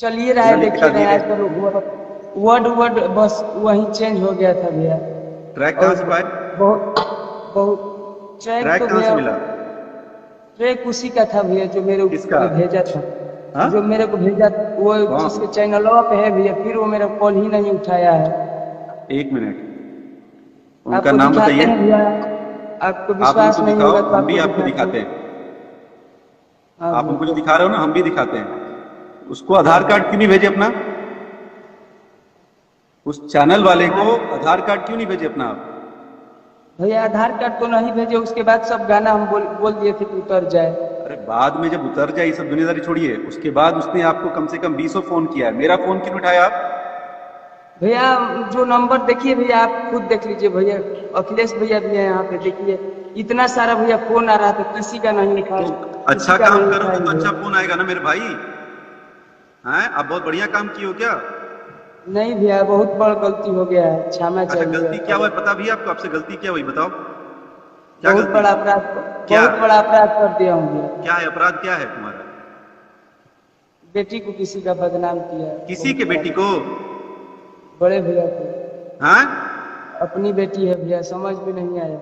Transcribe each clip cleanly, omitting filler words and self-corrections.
चलिए रहा है, चैनल लिख के देखिए रहे दिए हैं गए। आजकल वर्ड वर्ड बस वही चेंज हो गया था भैया। ट्रैक कहाँ और से पाए? बहुत बहुत ट्रैक ट्रैक तो कहाँ से भैया, मिला? ट्रैक उसी का था भैया जो मेरे किसका? को भेजा था। हाँ? जो मेरे को भेजा वो कौन? जिसके चैनलवा पे है भैया, फिर वो मेरा कॉल ही नहीं उठाया है। एक मिनट, उनका आपको नाम दिखाते बताइए। हैं भैया, आपको आप विश्वास उनको नहीं दिखाओ, होगा तो हम भी आपको आपको दिखाते दिखाते हैं। हैं। हाँ आप उनको जो भैया। दिखा रहे हो ना, हम भी दिखाते हैं। उसको आधार कार्ड क्यों नहीं भेजे अपना? उस चैनल वाले को आधार आधार कार्ड क्यों नहीं भेजे अपना आप? भैया आधार कार्ड तो नहीं भेजे, उसके बाद सब गाना हम बोल दिए थे कि उतर जाए। अरे बाद में जब उतर जाए, ये सब दुनियादारी छोड़िए, उसके बाद उसने आपको कम से कम 20 फोन किया है। मेरा फोन क्यों उठाया आप? भैया जो नंबर देखिए भैया, आप खुद देख लीजिए भैया, अखिलेश भैया भी है यहाँ पे, देखिए इतना सारा भैया फोन आ रहा था, किसी का नहीं उठा, तो किसी अच्छा का काम नहीं करोगे उठाए तो अच्छा भैया। फोन आएगा ना मेरे भाई। हैं, आप बहुत बढ़िया काम किए हो क्या? नहीं भैया, बहुत बड़ गलती हो गया है, क्षमा अच्छा, चाहिए गलती क्या अब। हुआ है पता भी है आपको? आपसे गलती क्या हुई बताओ? क्या बहुत गलती? बड़ा अपराध, क्या? बहुत बड़ा अपराध कर दिया हूँ भैया। क्या है अपराध, क्या है तुम्हारा? बेटी को किसी का बदनाम किया है, किसी बहुत के बड़ा। बेटी को? बड़े भैया को। हैं? अपनी बेटी है भैया, समझ में नहीं आया।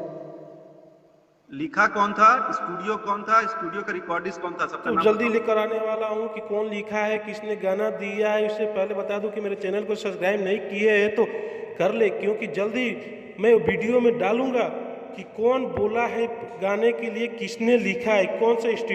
लिखा कौन था? स्टूडियो कौन था? स्टूडियो का रिकॉर्डिस्ट कौन था? सबका तो नाम जल्दी बताओ। लेकर आने वाला हूँ कि कौन लिखा है, किसने गाना दिया है। इससे पहले बता दूं कि मेरे चैनल को सब्सक्राइब नहीं किए हैं तो कर ले, क्योंकि जल्दी मैं वीडियो में डालूंगा कि कौन बोला है गाने के लिए, किसने लिखा है, कौन सा स्टूडियो